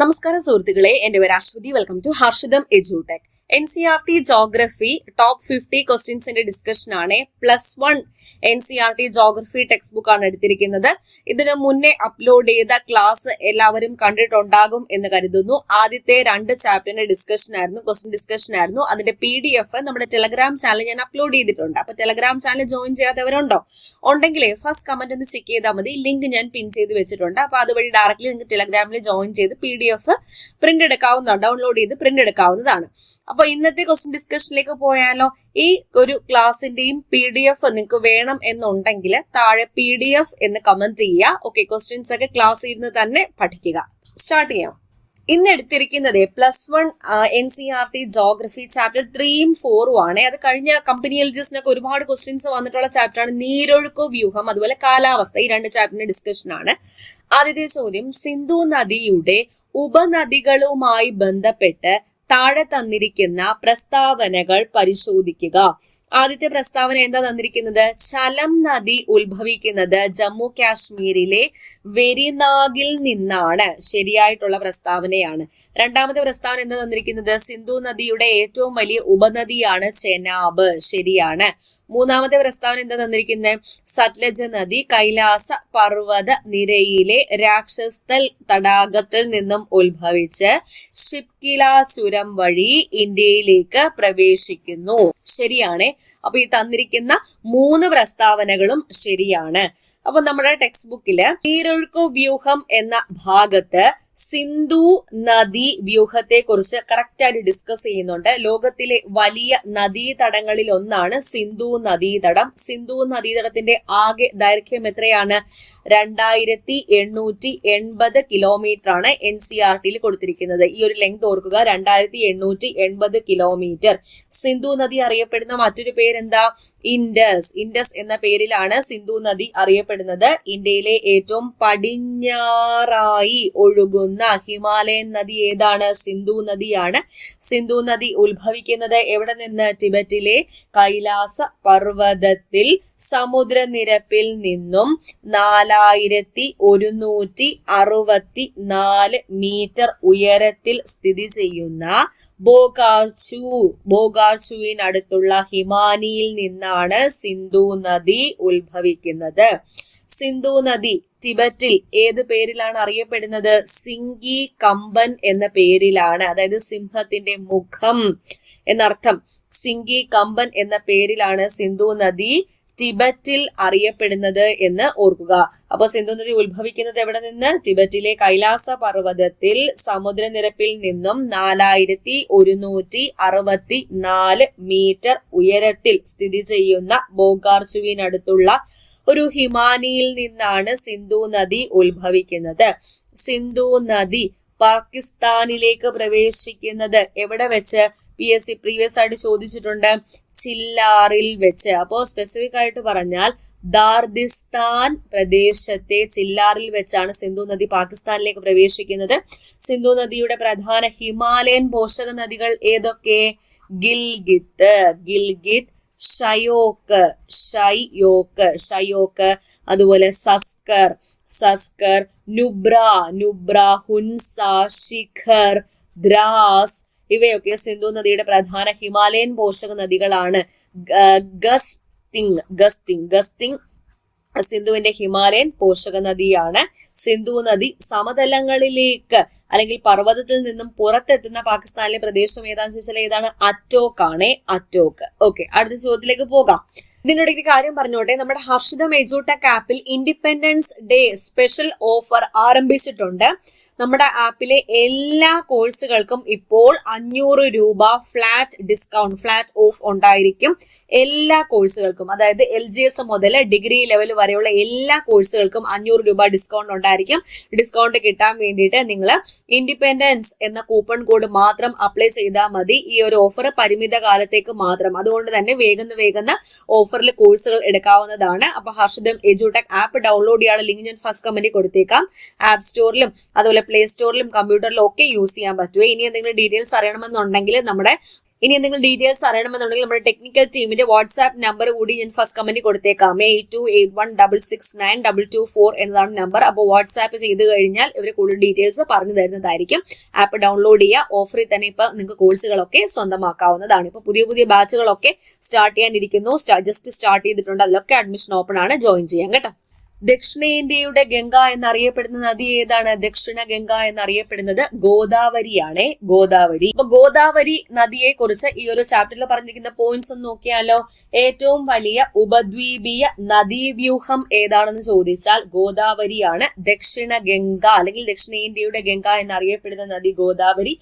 നമസ്കാരം സുഹൃത്തുക്കളെ, എന്റെ പേര് Aswathy. Welcome to Harshitham edutech. NCERT geography top 50 ക്വസ്റ്റ്യൻസിന്റെ ഡിസ്കഷൻ ആണ്. +1 NCERT ജോഗ്രഫി ടെക്സ്റ്റ് ബുക്ക് ആണ് എടുത്തിരിക്കുന്നത്. ഇതിനു മുന്നേ അപ്ലോഡ് ചെയ്ത ക്ലാസ് എല്ലാവരും കണ്ടിട്ടുണ്ടാകും എന്ന് കരുതുന്നു. ആദ്യത്തെ 2 ചാപ്റ്ററിന്റെ ഡിസ്കഷൻ ആയിരുന്നു, ക്വസ്റ്റ്യൻ ഡിസ്കഷൻ ആയിരുന്നു. അതിന്റെ PDF നമ്മുടെ ടെലഗ്രാം ചാനൽ ഞാൻ അപ്ലോഡ് ചെയ്തിട്ടുണ്ട്. അപ്പൊ ടെലഗ്രാം ചാനൽ ജോയിൻ ചെയ്യാത്തവരുണ്ടോ? ഉണ്ടെങ്കിലേ ഫസ്റ്റ് കമന്റ് ഒന്ന് ചെക്ക് ചെയ്താൽ മതി. ലിങ്ക് ഞാൻ പിൻ ചെയ്ത് വെച്ചിട്ടുണ്ട്. അപ്പൊ അതുവഴി ഡയറക്റ്റ്ലി നിങ്ങൾക്ക് ടെലഗ്രാമിൽ ജോയിൻ ചെയ്ത് PDF പ്രിന്റ് എടുക്കാവുന്നതാണ്, ഡൗൺലോഡ് ചെയ്ത് പ്രിന്റ് എടുക്കാവുന്നതാണ്. അപ്പൊ ഇന്നത്തെ ക്വസ്റ്റ്യൻ ഡിസ്കഷനിലേക്ക് പോയാലോ? ഈ ഒരു ക്ലാസിന്റെയും PDF നിങ്ങൾക്ക് വേണം എന്നുണ്ടെങ്കിൽ താഴെ PDF എന്ന് കമന്റ് ചെയ്യുക. ഓക്കെ, ക്വസ്റ്റ്യൻസ് ഒക്കെ ക്ലാസ്സിൽ ഇരുന്ന് തന്നെ പഠിക്കുക. സ്റ്റാർട്ട് ചെയ്യാം. ഇന്ന് എടുത്തിരിക്കുന്നത് +1 NCERT ജോഗ്രഫി ചാപ്റ്റർ 3ഉം 4ഉം ആണ്. അത് കഴിഞ്ഞ കമ്പനി എൽജിഎസിനൊക്കെ ഒരുപാട് ക്വസ്റ്റ്യൻസ് വന്നിട്ടുള്ള ചാപ്റ്റർ ആണ്. നീരൊഴുക്കു വ്യൂഹം, അതുപോലെ കാലാവസ്ഥ, ഈ 2 ചാപ്റ്ററിന്റെ ഡിസ്കഷൻ ആണ്. ആദ്യത്തെ ചോദ്യം, സിന്ധു നദിയുടെ ഉപനദികളുമായി ബന്ധപ്പെട്ട് താഴെ തന്നിരിക്കുന്ന പ്രസ്താവനകൾ പരിശോധിക്കുക. ആദ്യത്തെ പ്രസ്താവന എന്താ തന്നിരിക്കുന്നത്? ചലം നദി ഉത്ഭവിക്കുന്നത് ജമ്മു കാശ്മീരിലെ വെരിനാഗിൽ നിന്നാണ്. ശരിയായിട്ടുള്ള പ്രസ്താവനയാണ്. രണ്ടാമത്തെ പ്രസ്താവന എന്താ തന്നിരിക്കുന്നത്? സിന്ധു നദിയുടെ ഏറ്റവും വലിയ ഉപനദിയാണ് ചെനാബ്. ശരിയാണ്. മൂന്നാമത്തെ പ്രസ്താവന എന്താ തന്നിരിക്കുന്നത്? സത്ലജ് നദി കൈലാസ പർവ്വത നിരയിലെ രാക്ഷസ്ഥൽ തടാകത്തിൽ നിന്നും ഉത്ഭവിച്ച് ഷിപ്കില ചുരം വഴി ഇന്ത്യയിലേക്ക് പ്രവേശിക്കുന്നു. ശരിയാണ്. അപ്പൊ ഈ തന്നിരിക്കുന്ന 3 പ്രസ്താവനകളും ശരിയാണ്. അപ്പൊ നമ്മുടെ ടെക്സ്റ്റ് ബുക്കില് നീരൊഴുക്കു വ്യൂഹം എന്ന ഭാഗത്ത് സിന്ധു നദി വ്യൂഹത്തെ കുറിച്ച് കറക്റ്റ് ആയിട്ട് ഡിസ്കസ് ചെയ്യുന്നുണ്ട്. ലോകത്തിലെ വലിയ നദീതടങ്ങളിൽ ഒന്നാണ് സിന്ധു നദീതടം. സിന്ധു നദീതടത്തിന്റെ ആകെ ദൈർഘ്യം എത്രയാണ്? 2880 കിലോമീറ്റർ ആണ് NCERTയിൽ കൊടുത്തിരിക്കുന്നത്. ഈ ഒരു ലെങ്ത് ഓർക്കുക, 2880 കിലോമീറ്റർ. സിന്ധു നദി അറിയപ്പെടുന്ന മറ്റൊരു പേരെന്താ? ഇൻഡസ്. ഇൻഡസ് എന്ന പേരിലാണ് സിന്ധു നദി അറിയപ്പെടുന്നത്. ഇന്ത്യയിലെ ഏറ്റവും പടിഞ്ഞാറായി ഒഴുകുന്ന ഹിമാലയൻ നദി ഏതാണ്? സിന്ധു നദിയാണ്. സിന്ധു നദി ഉത്ഭവിക്കുന്നത് എവിടെ നിന്ന്? ടിബറ്റിലെ കൈലാസ പർവ്വതത്തിൽ സമുദ്രനിരപ്പിൽ നിന്നും 4164 മീറ്റർ ഉയരത്തിൽ സ്ഥിതി ചെയ്യുന്ന ബോഗാർച്ചുവിനടുത്തുള്ള ഹിമാനിയിൽ നിന്നാണ് സിന്ധു നദി ഉത്ഭവിക്കുന്നത്. സിന്ധു നദി ടിബറ്റിൽ ഏത് പേരിലാണ് അറിയപ്പെടുന്നത്? സിംഗി കമ്പൻ എന്ന പേരിലാണ്. അതായത് സിംഹത്തിന്റെ മുഖം എന്നർത്ഥം. സിംഗി കമ്പൻ എന്ന പേരിലാണ് സിന്ധു നദി ടിബറ്റിൽ അറിയപ്പെടുന്നത് എന്ന് ഓർക്കുക. അപ്പൊ സിന്ധു നദി ഉത്ഭവിക്കുന്നത് എവിടെ നിന്ന്? ടിബറ്റിലെ കൈലാസ പർവ്വതത്തിൽ സമുദ്രനിരപ്പിൽ നിന്നും 4164 മീറ്റർ ഉയരത്തിൽ സ്ഥിതി ചെയ്യുന്ന ബോഗാർച്ചുവിനടുത്തുള്ള ഒരു ഹിമാനിയിൽ നിന്നാണ് സിന്ധു നദി ഉത്ഭവിക്കുന്നത്. സിന്ധു നദി പാകിസ്ഥാനിലേക്ക് പ്രവേശിക്കുന്നത് എവിടെ വെച്ച്? PSC പ്രീവിയസ് ആയിട്ട് ചോദിച്ചിട്ടുണ്ട്. ചില്ലാറിൽ വെച്ച്. അപ്പോ സ്പെസിഫിക് ആയിട്ട് പറഞ്ഞാൽ ദാർദിസ്ഥാൻ പ്രദേശത്തെ ചില്ലാറിൽ വെച്ചാണ് സിന്ധു നദി പാകിസ്ഥാനിലേക്ക് പ്രവേശിക്കുന്നത്. സിന്ധു നദിയുടെ പ്രധാന ഹിമാലയൻ പോഷക നദികൾ ഏതൊക്കെ? ഗിൽഗിത്, ഷയോക്ക്, അതുപോലെ സസ്കർ, നുബ്ര, ഹുൻസ, ശിഖർ, ദ്രാസ്, ഇവയൊക്കെ സിന്ധു നദിയുടെ പ്രധാന ഹിമാലയൻ പോഷക നദികളാണ്. ഗസ്തിങ് സിന്ധുവിന്റെ ഹിമാലയൻ പോഷക നദിയാണ്. സിന്ധു നദി സമതലങ്ങളിലേക്ക് അല്ലെങ്കിൽ പർവ്വതത്തിൽ നിന്നും പുറത്തെത്തുന്ന പാകിസ്ഥാനിലെ പ്രദേശം ഏതാണെന്ന് ചോദിച്ചാൽ ഏതാണ്? അറ്റോക്ക്. ഓക്കെ, അടുത്ത ചോദ്യത്തിലേക്ക് പോകാം. ഇതിനിടയ്ക്ക് കാര്യം പറഞ്ഞോട്ടെ, നമ്മുടെ ഹർഷിതം എഡ്യൂടെക് ആപ്പിൽ ഇൻഡിപെൻഡൻസ് ഡേ സ്പെഷ്യൽ ഓഫർ ആരംഭിച്ചിട്ടുണ്ട്. നമ്മുടെ ആപ്പിലെ എല്ലാ കോഴ്സുകൾക്കും ഇപ്പോൾ 500 രൂപ ഫ്ലാറ്റ് ഓഫ് ഉണ്ടായിരിക്കും. എല്ലാ കോഴ്സുകൾക്കും, അതായത് LGS മുതൽ ഡിഗ്രി ലെവൽ വരെയുള്ള എല്ലാ കോഴ്സുകൾക്കും 500 രൂപ ഡിസ്കൗണ്ട് ഉണ്ടായിരിക്കും. ഡിസ്കൗണ്ട് കിട്ടാൻ വേണ്ടിയിട്ട് നിങ്ങൾ ഇൻഡിപെൻഡൻസ് എന്ന കൂപ്പൺ കോഡ് മാത്രം അപ്ലൈ ചെയ്താൽ മതി. ഈ ഒരു ഓഫർ പരിമിത കാലത്തേക്ക് മാത്രം. അതുകൊണ്ട് തന്നെ വേഗം ഓഫറിൽ കോഴ്സുകൾ എടുക്കാവുന്നതാണ്. അപ്പൊ ഹർഷിതം എഡ്യൂടെക് ആപ്പ് ഡൗൺലോഡ് ചെയ്യാനുള്ള ലിങ്ക് ഞാൻ ഫസ്റ്റ് കമന്റിൽ കൊടുത്തേക്കാം. ആപ്പ് സ്റ്റോറിലും അതുപോലെ പ്ലേ സ്റ്റോറിലും കമ്പ്യൂട്ടറിലും ഒക്കെ യൂസ് ചെയ്യാൻ പറ്റുമോ? ഇനി എന്തെങ്കിലും ഡീറ്റെയിൽസ് അറിയണമെന്നുണ്ടെങ്കിൽ നമ്മുടെ ഇനി എന്തെങ്കിലും ഡീറ്റെയിൽസ് അറിയണമെന്നുണ്ടെങ്കിൽ നമ്മുടെ ടെക്നിക്കൽ ടീമിന്റെ വാട്സ്ആപ്പ് നമ്പർ കൂടി ഞാൻ ഫസ്റ്റ് കമന്റ് കൊടുത്തേക്കാം. 8281669224 എന്നതാണ് നമ്പർ. അപ്പോൾ വാട്സ്ആപ്പ് ചെയ്ത് കഴിഞ്ഞാൽ ഇവർ കൂടുതൽ ഡീറ്റെയിൽസ് പറഞ്ഞു തരുന്നതായിരിക്കും. ആപ്പ് ഡൗൺലോഡ് ചെയ്യുക. ഓഫറിൽ തന്നെ ഇപ്പൊ നിങ്ങൾക്ക് കോഴ്സുകളൊക്കെ സ്വന്തമാക്കാവുന്നതാണ്. ഇപ്പൊ പുതിയ പുതിയ ബാച്ചുകളൊക്കെ സ്റ്റാർട്ട് ചെയ്യാനിരിക്കുന്നു. ജസ്റ്റ് സ്റ്റാർട്ട് ചെയ്തിട്ടുണ്ട്. അതിലൊക്കെ അഡ്മിഷൻ ഓപ്പൺ ആണ്. ജോയിൻ ചെയ്യാം കേട്ടോ. ദക്ഷിണേന്ത്യയുടെ ഗംഗ എന്നറിയപ്പെടുന്ന നദി ഏതാണ്? ദക്ഷിണ ഗംഗ എന്നറിയപ്പെടുന്നത് ഗോദാവരിയാണ്. ഗോദാവരി. അപ്പൊ ഗോദാവരി നദിയെ കുറിച്ച് ഈ ഒരു ചാപ്റ്ററിൽ പറഞ്ഞിരിക്കുന്ന പോയിന്റ്സ് ഒന്ന് നോക്കിയാലോ. ഏറ്റവും വലിയ ഉപദ്വീപീയ നദീവ്യൂഹം ഏതാണെന്ന് ചോദിച്ചാൽ ഗോദാവരിയാണ്. ദക്ഷിണ ഗംഗ അല്ലെങ്കിൽ ദക്ഷിണേന്ത്യയുടെ ഗംഗ എന്നറിയപ്പെടുന്ന നദി ഗോദാവരി.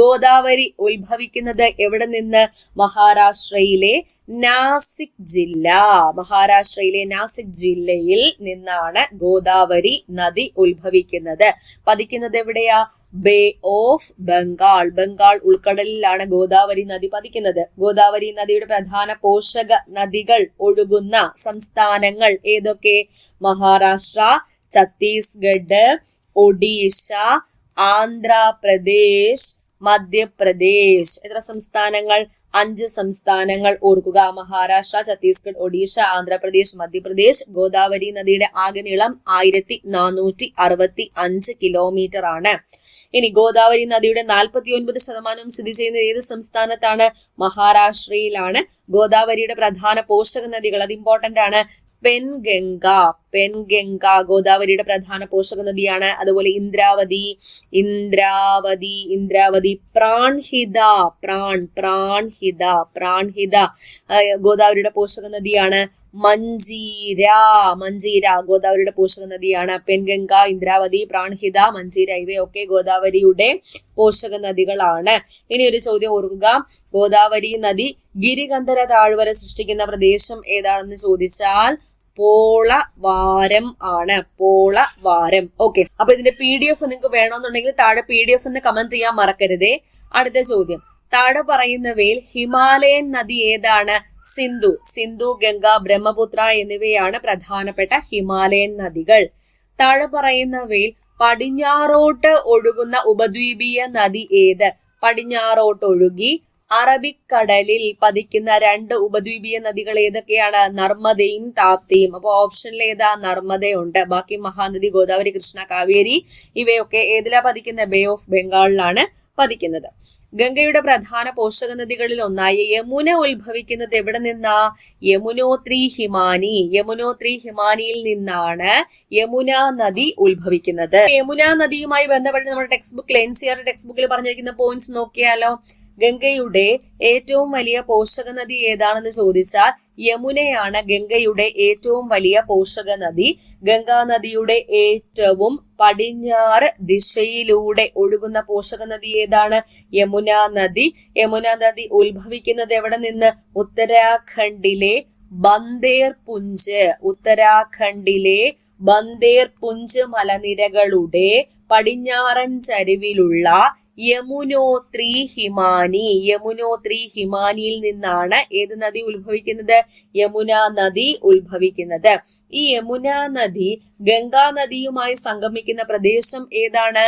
ഗോദാവരി ഉത്ഭവിക്കുന്നത് എവിടെ നിന്ന്? മഹാരാഷ്ട്രയിലെ നാസിക് ജില്ല. മഹാരാഷ്ട്രയിലെ നാസിക് ജില്ലയിൽ നിന്നാണ് ഗോദാവരി നദി ഉത്ഭവിക്കുന്നത്. പതിക്കുന്നത് എവിടെയാ? Bay of Bengal. ബംഗാൾ ഉൾക്കടലിലാണ് ഗോദാവരി നദി പതിക്കുന്നത്. ഗോദാവരി നദിയുടെ പ്രധാന പോഷക നദികൾ ഒഴുകുന്ന സംസ്ഥാനങ്ങൾ ഏതൊക്കെ? മഹാരാഷ്ട്ര, ഛത്തീസ്ഗഡ്, ഒഡീഷ, ആന്ധ്രാപ്രദേശ്, മധ്യപ്രദേശ്. എത്ര സംസ്ഥാനങ്ങൾ? 5 സംസ്ഥാനങ്ങൾ. ഓർക്കുക, മഹാരാഷ്ട്ര, ഛത്തീസ്ഗഡ്, ഒഡീഷ, ആന്ധ്രാപ്രദേശ്, മധ്യപ്രദേശ്. ഗോദാവരി നദിയുടെ ആകെ നീളം 1465 കിലോമീറ്റർ ആണ്. ഇനി ഗോദാവരി നദിയുടെ 49% സ്ഥിതി ചെയ്യുന്നത് ഏത് സംസ്ഥാനത്താണ്? മഹാരാഷ്ട്രയിലാണ്. ഗോദാവരിയുടെ പ്രധാന പോഷക നദികൾ, അത് ഇമ്പോർട്ടന്റ് ആണ്. പെൻഗംഗ. പെൻഗംഗ ഗോദാവരിയുടെ പ്രധാന പോഷക നദിയാണ്. അതുപോലെ ഇന്ദ്രാവതി, പ്രാൺഹിത, പ്രാൺഹിത ഗോദാവരിയുടെ പോഷക നദിയാണ്. മഞ്ചീര ഗോദാവരിയുടെ പോഷക നദിയാണ്. പെൻഗംഗ, ഇന്ദ്രാവതി, പ്രാൺഹിത, മഞ്ചീര ഇവയൊക്കെ ഗോദാവരിയുടെ പോഷക നദികളാണ്. ഇനി ഒരു ചോദ്യം ഓർക്കുക. ഗോദാവരി നദി ഗിരികന്ധര താഴ്വര സൃഷ്ടിക്കുന്ന പ്രദേശം ഏതാണെന്ന് ചോദിച്ചാൽ പോളവാരം ആണ്. പോളവാരം. ഓക്കെ, അപ്പൊ ഇതിന്റെ PDF നിങ്ങൾക്ക് വേണമെന്നുണ്ടെങ്കിൽ താഴെ PDF എന്ന് കമന്റ് ചെയ്യാൻ മറക്കരുതേ. അടുത്ത ചോദ്യം, താഴെ പറയുന്നവയിൽ ഹിമാലയൻ നദി ഏതാണ്? സിന്ധു, ഗംഗ, ബ്രഹ്മപുത്ര എന്നിവയാണ് പ്രധാനപ്പെട്ട ഹിമാലയൻ നദികൾ. താഴെ പറയുന്നവയിൽ പടിഞ്ഞാറോട്ട് ഒഴുകുന്ന ഉപദ്വീപീയ നദി ഏത്? പടിഞ്ഞാറോട്ട് ഒഴുകി അറബിക്കടലിൽ പതിക്കുന്ന 2 ഉപദ്വീപീയ നദികൾ ഏതൊക്കെയാണ്? നർമ്മദയും താപ്തിയും. അപ്പൊ ഓപ്ഷനിൽ ഏതാ? നർമ്മദയുണ്ട്. ബാക്കി മഹാനദി ഗോദാവരി, കൃഷ്ണ, കാവേരി ഇവയൊക്കെ ഏതിലാ പതിക്കുന്നത്? ബേ ഓഫ് ബംഗാളിലാണ് പതിക്കുന്നത്. ഗംഗയുടെ പ്രധാന പോഷക നദികളിൽ ഒന്നായ യമുന ഉത്ഭവിക്കുന്നത് എവിടെ നിന്നാ? യമുനോത്രി ഹിമാനിയിൽ നിന്നാണ് യമുന നദി ഉത്ഭവിക്കുന്നത്. യമുന നദിയുമായി ബന്ധപ്പെട്ട് നമ്മുടെ ടെക്സ്റ്റ് ബുക്കിൽ NCERT ടെക്സ്റ്റ് ബുക്കിൽ പറഞ്ഞിരിക്കുന്ന പോയിന്റ്സ് നോക്കിയാലോ. ഗംഗയുടെ ഏറ്റവും വലിയ പോഷക നദി ഏതാണെന്ന് ചോദിച്ചാൽ യമുനയാണ് ഗംഗയുടെ ഏറ്റവും വലിയ പോഷക നദി. ഗംഗാ നദിയുടെ ഏറ്റവും പടിഞ്ഞാറ് ദിശയിലൂടെ ഒഴുകുന്ന പോഷക നദി ഏതാണ്? യമുന നദി. യമുന നദി ഉത്ഭവിക്കുന്നത് എവിടെ നിന്ന്? ഉത്തരാഖണ്ഡിലെ ബന്ദേർ പുഞ്ച് മലനിരകളുടെ പടിഞ്ഞാറൻ ചരിവിലുള്ള യമുനോത്രി ഹിമാനിയിൽ നിന്നാണ് ഏത് നദി ഉത്ഭവിക്കുന്നത്? യമുന നദി ഉത്ഭവിക്കുന്നത്. ഈ യമുന നദി ഗംഗാ നദിയുമായി സംഗമിക്കുന്ന പ്രദേശം ഏതാണ്?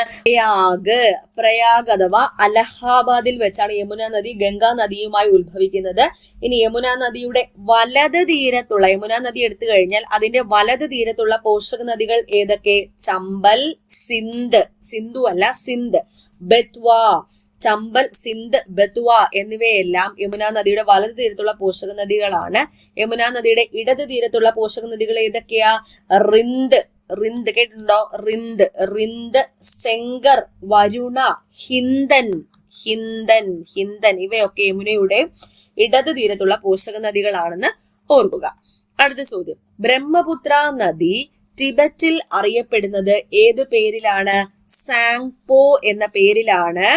പ്രയാഗ് അഥവാ അലഹാബാദിൽ വെച്ചാണ് യമുന നദി ഗംഗാ നദിയുമായി ഉത്ഭവിക്കുന്നത്. ഇനി യമുന നദിയുടെ വലത് തീരത്തുള്ള, യമുന നദി എടുത്തു കഴിഞ്ഞാൽ അതിന്റെ വലത് തീരത്തുള്ള പോഷക നദികൾ ഏതൊക്കെ? ചമ്പൽ, സിന്ധ്, ബെത്വ. ചമ്പൽ, സിന്ധ്, ബെത്വ എന്നിവയെല്ലാം യമുന നദിയുടെ വലത് തീരത്തുള്ള പോഷക നദികളാണ്. യമുന നദിയുടെ ഇടത് തീരത്തുള്ള പോഷക നദികൾ ഏതൊക്കെയാ? റിന്ദ് കേട്ടിട്ടുണ്ടോ? റിന്ദ്, സെങ്കർ, വരുണ, ഹിന്ദൻ ഇവയൊക്കെ യമുനയുടെ ഇടത് തീരത്തുള്ള പോഷക നദികളാണെന്ന് ഓർക്കുക. അടുത്ത ചോദ്യം, ബ്രഹ്മപുത്ര നദി ടിബറ്റിൽ അറിയപ്പെടുന്നത് ഏത് പേരിലാണ്? സാങ്പോ എന്ന പേരിലാണ്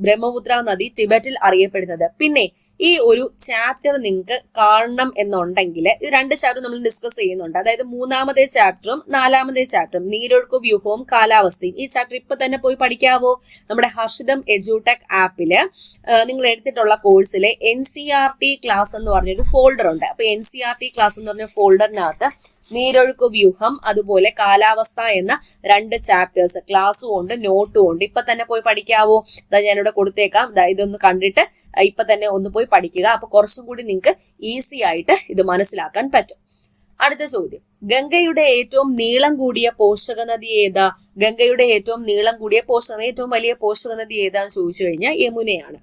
ബ്രഹ്മപുത്ര നദി ടിബറ്റിൽ അറിയപ്പെടുന്നത്. പിന്നെ ഈ ഒരു ചാപ്റ്റർ നിങ്ങൾക്ക് കാണണം എന്നുണ്ടെങ്കിൽ ഇത് 2 ചാപ്റ്റർ നമ്മൾ ഡിസ്കസ് ചെയ്യുന്നുണ്ട്. അതായത് 3-ാമത്തെ ചാപ്റ്ററും 4-ാമത്തെ ചാപ്റ്ററും നീരൊഴുക്ക് വ്യൂഹവും കാലാവസ്ഥയും. ഈ ചാപ്റ്റർ ഇപ്പൊ തന്നെ പോയി പഠിക്കാവോ? നമ്മുടെ ഹർഷിതം എഡ്യൂടെക് ആപ്പില് നിങ്ങൾ എടുത്തിട്ടുള്ള കോഴ്സിലെ NCERT ക്ലാസ് എന്ന് പറഞ്ഞൊരു ഫോൾഡർ ഉണ്ട്. അപ്പൊ NCERT ക്ലാസ് എന്ന് പറഞ്ഞ ഫോൾഡറിനകത്ത് നീരൊഴുക്ക് വ്യൂഹം, അതുപോലെ കാലാവസ്ഥ എന്ന 2 ചാപ്റ്റേഴ്സ് ക്ലാസ്സും ഉണ്ട് നോട്ടും ഉണ്ട്. ഇപ്പൊ തന്നെ പോയി പഠിക്കാവോ? ഞാനിവിടെ കൊടുത്തേക്കാം. ഇതൊന്ന് കണ്ടിട്ട് ഇപ്പൊ തന്നെ ഒന്ന് പോയി പഠിക്കുക. അപ്പൊ കുറച്ചും കൂടി നിങ്ങൾക്ക് ഈസി ആയിട്ട് ഇത് മനസ്സിലാക്കാൻ പറ്റും. അടുത്ത ചോദ്യം, ഗംഗയുടെ ഏറ്റവും നീളം കൂടിയ പോഷക നദി ഏതാ? ഗംഗയുടെ ഏറ്റവും നീളം കൂടിയ ഏറ്റവും വലിയ പോഷക നദി ഏതാന്ന് ചോദിച്ചു കഴിഞ്ഞാൽ യമുനയാണ്.